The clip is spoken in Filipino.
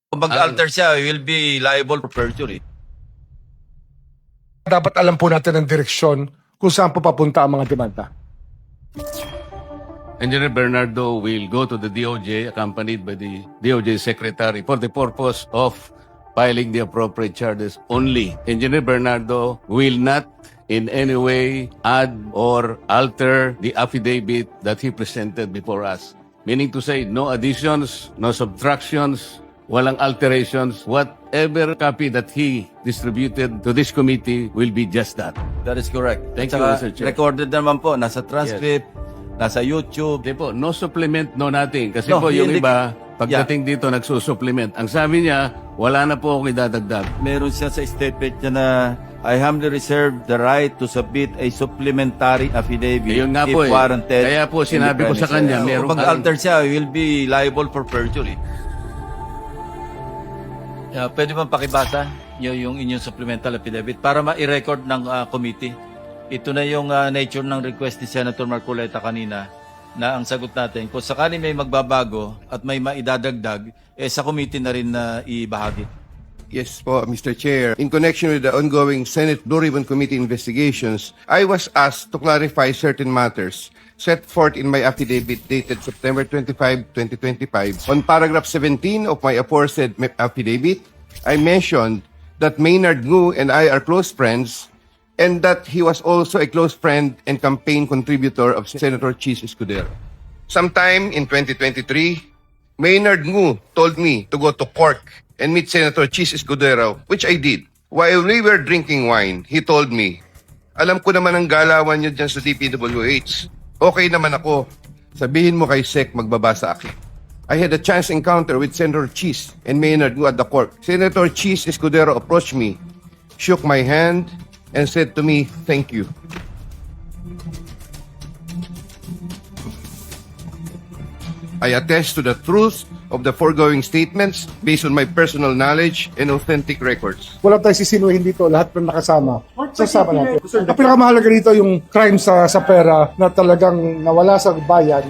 Kung mag-alter siya, he will be liable for perjury. Dapat alam po natin ang direksyon kung saan po papunta ang mga demanda. Engineer Bernardo will go to the DOJ accompanied by the DOJ Secretary for the purpose of filing the appropriate charges only. Engineer Bernardo will not in any way add or alter the affidavit that he presented before us. Meaning to say, no additions, no subtractions, walang alterations. Whatever copy that he distributed to this committee will be just that. That is correct. Thank At you, saka, Mr. Chair. recorded naman po, nasa transcript, nasa YouTube. Hindi po, no supplement, no nothing. Kasi No, po yung hindi- iba, pagdating dito, nagsusupplement. Ang sabi niya, wala na po akong idadagdag. Meron siya sa statement niya na I humbly reserve the right to submit a supplementary affidavit Yun nga if po eh. warranted. Kaya po sinabi ko sa kanya, meron Kung mag-alter siya, he will be liable for perjury. Pwede bang pakibasa niyo yung inyong supplemental affidavit para ma-record ng committee? Ito na yung nature ng request ni Senator Marcoleta kanina na ang sagot natin, kung sakali may magbabago at may maidadagdag, sa committee na rin na ibahagi. Yes po, Mr. Chair. In connection with the ongoing Senate Blue Ribbon Committee investigations, I was asked to clarify certain matters set forth in my affidavit dated September 25, 2025. On paragraph 17 of my aforesaid affidavit, I mentioned that Maynard Ngu and I are close friends and that he was also a close friend and campaign contributor of Senator Chis Escudero. Sometime in 2023, Maynard Ngu told me to go to Cork and meet Senator Chis Escudero, which I did. While we were drinking wine, he told me, alam ko naman ang galawan niyo dyan sa DPWH. Okay naman ako. Sabihin mo kay Sec magbabasa akin. I had a chance encounter with Senator Chis and Maynard Ngu at the court. Senator Chis Escudero approached me, shook my hand, and said to me, thank you. I attest to the truth of the foregoing statements based on my personal knowledge and authentic records. Wala tayong sisinuhin dito, lahat ng nakasama. Sasama natin. Ang pinakamahalaga dito yung crime sa pera na talagang nawala sa bayan